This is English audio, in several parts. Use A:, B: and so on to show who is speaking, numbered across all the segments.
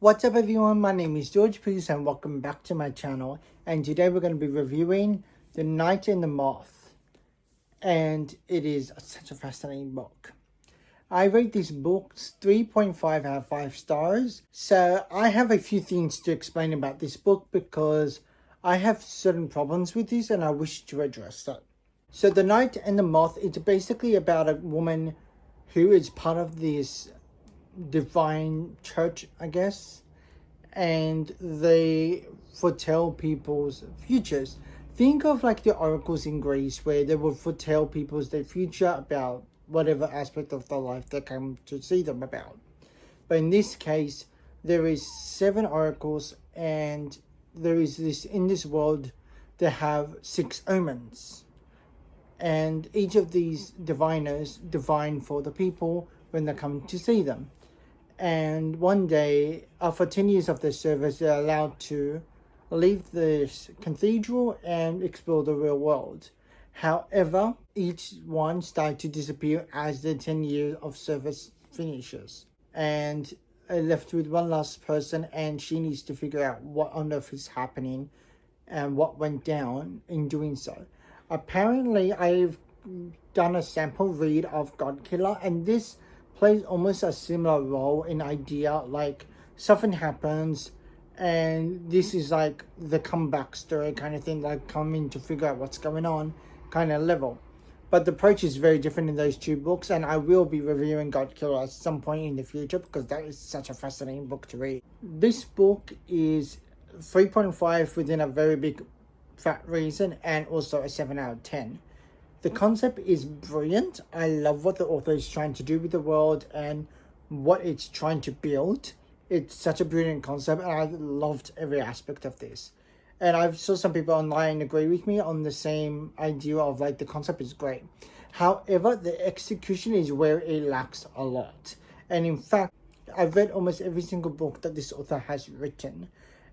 A: What's up everyone, my name is George Peace and welcome back to my channel, and today we're going to be reviewing The Night and the Moth, and it is such a fascinating book. I rate this book 3.5 out of 5 stars, so I have a few things to explain about this book because I have certain problems with this and I wish to address that. So The Night and the Moth is basically about a woman who is part of this divine church, I guess, and they foretell people's futures. Think of like the oracles in Greece where they would foretell people's their future about whatever aspect of their life they come to see them about. But in this case, there is 7 oracles, and there is this in this world they have 6 omens, and each of these diviners divine for the people when they come to see them. And one day, after 10 years of their service, they're allowed to leave this cathedral and explore the real world. However, each one started to disappear as the 10 years of service finishes. And left with one last person, and she needs to figure out what on earth is happening and what went down in doing so. Apparently, I've done a sample read of God Killer, and this plays almost a similar role in idea, like something happens and this is like the comeback story kind of thing, like coming to figure out what's going on kind of level. But the approach is very different in those 2 books, and I will be reviewing God Killer at some point in the future because that is such a fascinating book to read. This book is 3.5 within a very big fat reason, and also a 7 out of 10. The concept is brilliant. I love what the author is trying to do with the world and what it's trying to build. It's such a brilliant concept, and I loved every aspect of this. And I've saw some people online agree with me on the same idea of like the concept is great. However, the execution is where it lacks a lot. And in fact, I've read almost every single book that this author has written,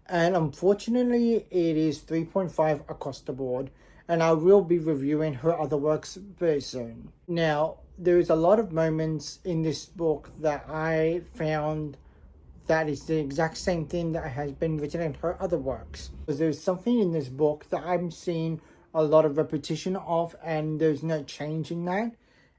A: and unfortunately it is 3.5 across the board. And I will be reviewing her other works very soon. Now, there is a lot of moments in this book that I found that is the exact same thing that has been written in her other works. Because there's something in this book that I'm seeing a lot of repetition of, and there's no change in that.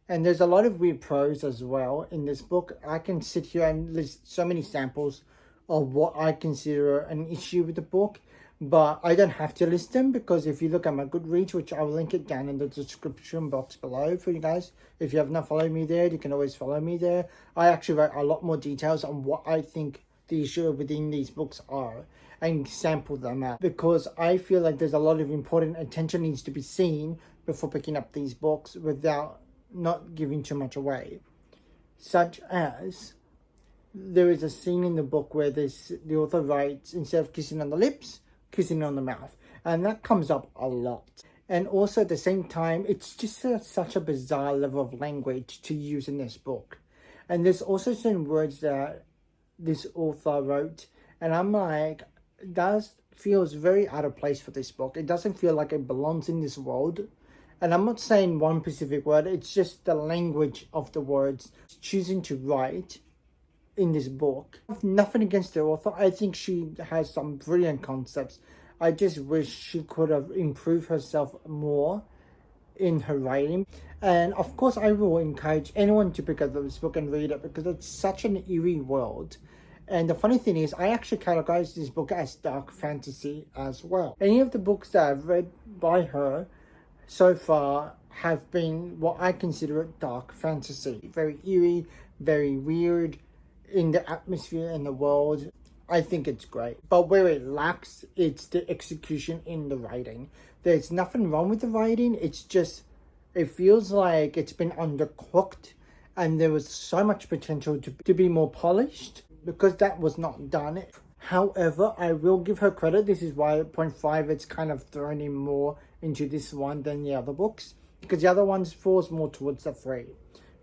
A: And there's a lot of weird prose as well in this book. I can sit here and list so many samples of what I consider an issue with the book, but I don't have to list them because if you look at my Goodreads, which I will link it down in the description box below for you guys. If you have not followed me there, you can always follow me there. I actually write a lot more details on what I think the issue within these books are and sample them out, because I feel like there's a lot of important attention needs to be seen before picking up these books without not giving too much away. Such as, there is a scene in the book where the author writes, instead of kissing on the lips, kissing on the mouth, and that comes up a lot. And also at the same time, it's just such a bizarre level of language to use in this book. And there's also certain words that this author wrote, and I'm like, that feels very out of place for this book. It doesn't feel like it belongs in this world. And I'm not saying one specific word, it's just the language of the words choosing to write in this book. I have nothing against the author. I think she has some brilliant concepts. I just wish she could have improved herself more in her writing. And of course, I will encourage anyone to pick up this book and read it because it's such an eerie world. And the funny thing is, I actually categorize this book as dark fantasy as well. Any of the books that I've read by her so far have been what I consider dark fantasy. Very eerie, very weird in the atmosphere and the world. I think it's great. But where it lacks, it's the execution in the writing. There's nothing wrong with the writing. It's just, it feels like it's been undercooked and there was so much potential to be more polished because that was not done. However, I will give her credit. This is why at 0.5 it's kind of thrown in more into this one than the other books, because the other ones falls more towards the 3.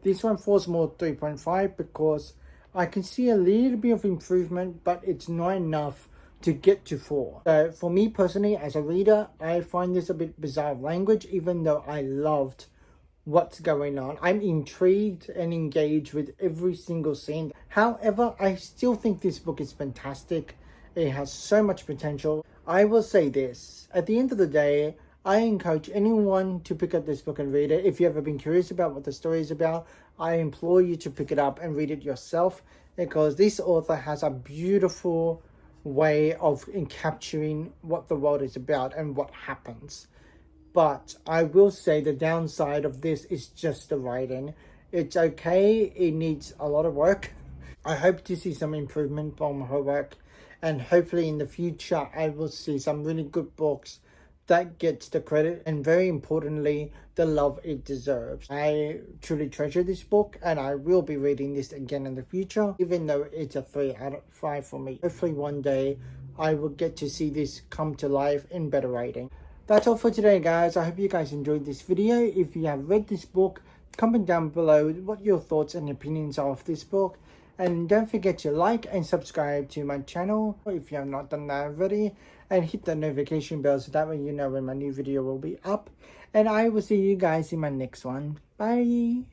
A: This one falls more 3.5 because I can see a little bit of improvement, but it's not enough to get to 4. So for me personally, as a reader, I find this a bit bizarre language, even though I loved what's going on. I'm intrigued and engaged with every single scene. However, I still think this book is fantastic. It has so much potential. I will say this, at the end of the day, I encourage anyone to pick up this book and read it. If you've ever been curious about what the story is about, I implore you to pick it up and read it yourself, because this author has a beautiful way of capturing what the world is about and what happens. But I will say the downside of this is just the writing. It's okay, it needs a lot of work. I hope to see some improvement from her work, and hopefully in the future I will see some really good books that gets the credit and, very importantly, the love it deserves. I truly treasure this book, and I will be reading this again in the future, even though it's a 3 out of 5 for me. Hopefully one day I will get to see this come to life in better writing. That's all for today, guys. I hope you guys enjoyed this video. If you have read this book, comment down below what your thoughts and opinions are of this book. And don't forget to like and subscribe to my channel if you have not done that already. And hit the notification bell so that way you know when my new video will be up. And I will see you guys in my next one. Bye!